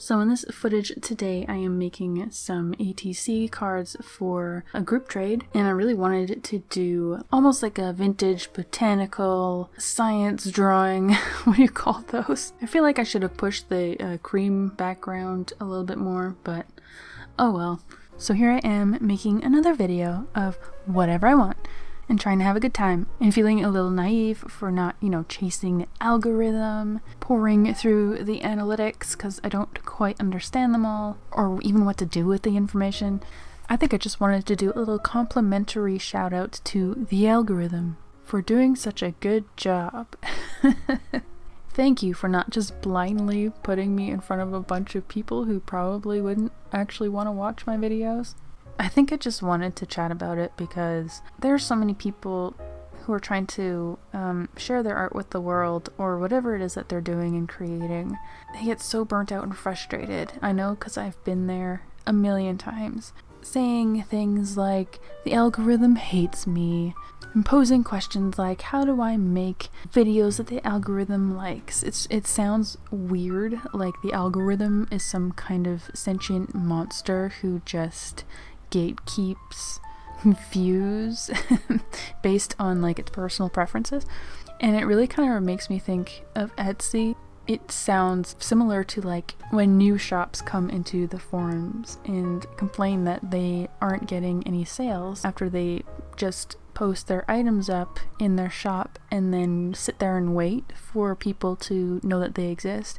So in this footage today, I am making some ATC cards for a group trade, and I really wanted to do almost like a vintage botanical science drawing. What do you call those? I feel like I should have pushed the cream background a little bit more, but oh well. So here I am making another video of whatever I want and trying to have a good time and feeling a little naive for not, chasing the algorithm, pouring through the analytics because I don't quite understand them all or even what to do with the information. I think I just wanted to do a little complimentary shout out to the algorithm for doing such a good job. Thank you for not just blindly putting me in front of a bunch of people who probably wouldn't actually want to watch my videos. I think I just wanted to chat about it because there are so many people who are trying to share their art with the world or whatever it is that they're doing and creating. They get so burnt out and frustrated. I know because I've been there a million times. Saying things like, the algorithm hates me, and posing questions like, how do I make videos that the algorithm likes? It sounds weird, like the algorithm is some kind of sentient monster who just gatekeeps views based on like its personal preferences, and it really kind of makes me think of Etsy. It sounds similar to like when new shops come into the forums and complain that they aren't getting any sales after they just post their items up in their shop and then sit there and wait for people to know that they exist,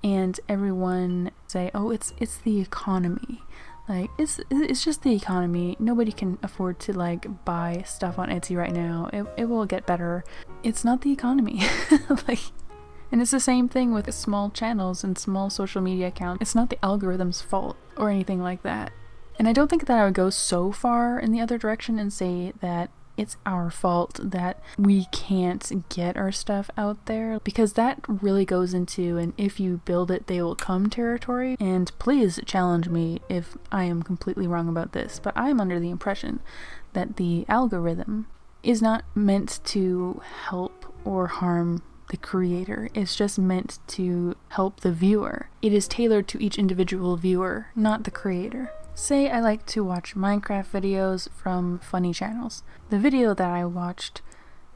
and everyone say, oh, it's the economy. Like, it's just the economy. Nobody can afford to, like, buy stuff on Etsy right now. It will get better. It's not the economy. And it's the same thing with small channels and small social media accounts. It's not the algorithm's fault or anything like that. And I don't think that I would go so far in the other direction and say that it's our fault that we can't get our stuff out there, because that really goes into an if you build it they will come territory. And please challenge me if I am completely wrong about this, but I'm under the impression that the algorithm is not meant to help or harm the creator. It's just meant to help the viewer. It is tailored to each individual viewer, not the creator. Say I like to watch Minecraft videos from funny channels. The video that I watched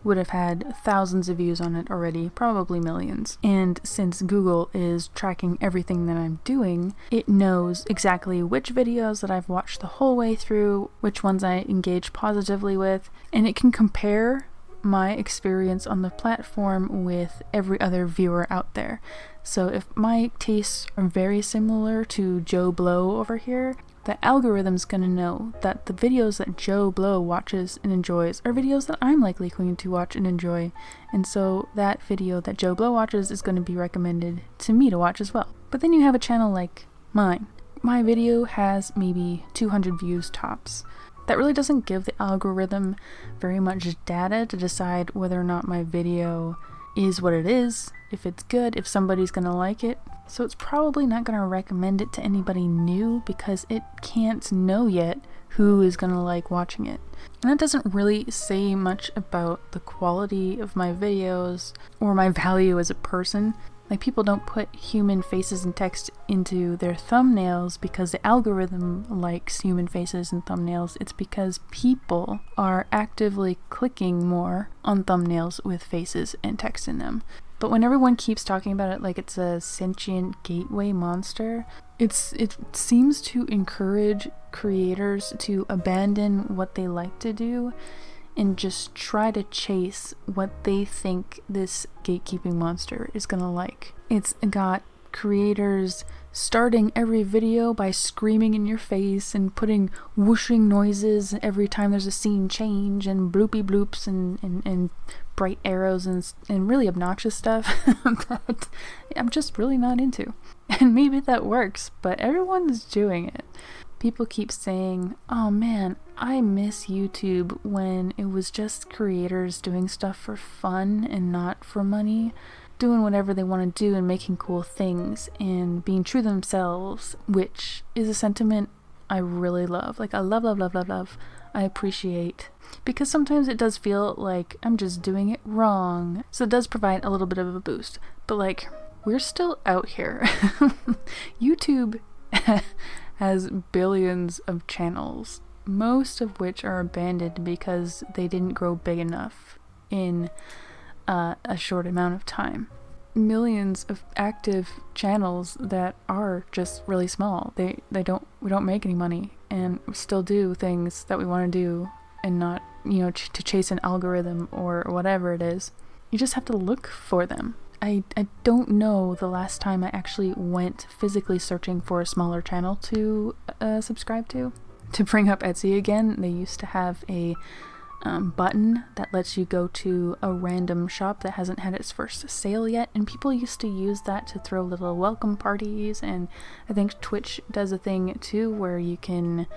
would have had thousands of views on it already, probably millions. And since Google is tracking everything that I'm doing, it knows exactly which videos that I've watched the whole way through, which ones I engage positively with, and it can compare my experience on the platform with every other viewer out there. So if my tastes are very similar to Joe Blow over here, the algorithm's gonna know that the videos that Joe Blow watches and enjoys are videos that I'm likely going to watch and enjoy, and so that video that Joe Blow watches is going to be recommended to me to watch as well. But then you have a channel like mine. My video has maybe 200 views tops. That really doesn't give the algorithm very much data to decide whether or not my video is what it is, if it's good, if somebody's gonna like it. So it's probably not gonna recommend it to anybody new because it can't know yet who is gonna like watching it. And that doesn't really say much about the quality of my videos or my value as a person. Like, people don't put human faces and text into their thumbnails because the algorithm likes human faces and thumbnails. It's because people are actively clicking more on thumbnails with faces and text in them. But when everyone keeps talking about it like it's a sentient gateway monster, it seems to encourage creators to abandon what they like to do and just try to chase what they think this gatekeeping monster is gonna like. It's got creators starting every video by screaming in your face and putting whooshing noises every time there's a scene change, and bloopy bloops and bright arrows and really obnoxious stuff that I'm just really not into. And maybe that works, but everyone's doing it. People keep saying, oh man, I miss YouTube when it was just creators doing stuff for fun and not for money, doing whatever they want to do and making cool things and being true to themselves, which is a sentiment I really love. Like, I love. I appreciate, because sometimes it does feel like I'm just doing it wrong. So it does provide a little bit of a boost. But like, we're still out here. YouTube has billions of channels, most of which are abandoned because they didn't grow big enough in a short amount of time. Millions of active channels that are just really small. We don't make any money, and we still do things that we want to do, and not, to chase an algorithm or whatever it is. You just have to look for them. I don't know the last time I actually went physically searching for a smaller channel to subscribe to. To bring up Etsy again, they used to have a button that lets you go to a random shop that hasn't had its first sale yet, and people used to use that to throw little welcome parties, and I think Twitch does a thing too where you can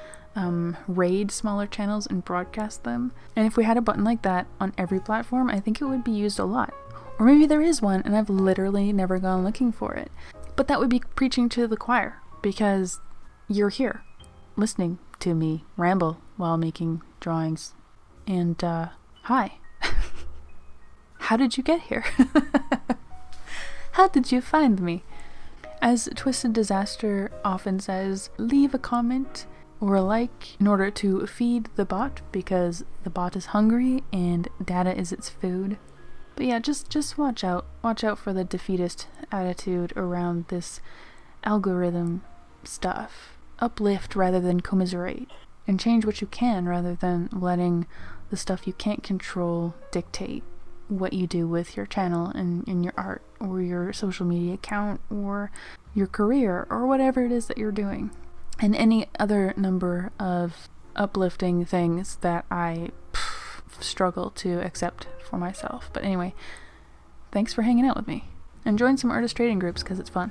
raid smaller channels and broadcast them. And if we had a button like that on every platform, I think it would be used a lot. Or maybe there is one and I've literally never gone looking for it. But that would be preaching to the choir, because you're here listening to me ramble while making drawings. And hi. How did you get here? How did you find me? As Twisted Disaster often says, leave a comment or a like in order to feed the bot, because the bot is hungry and data is its food. But yeah, just watch out. Watch out for the defeatist attitude around this algorithm stuff. Uplift rather than commiserate. And change what you can rather than letting the stuff you can't control dictate what you do with your channel and your art or your social media account or your career or whatever it is that you're doing. And any other number of uplifting things that I struggle to accept for myself. But anyway, thanks for hanging out with me. And join some artist trading groups because it's fun.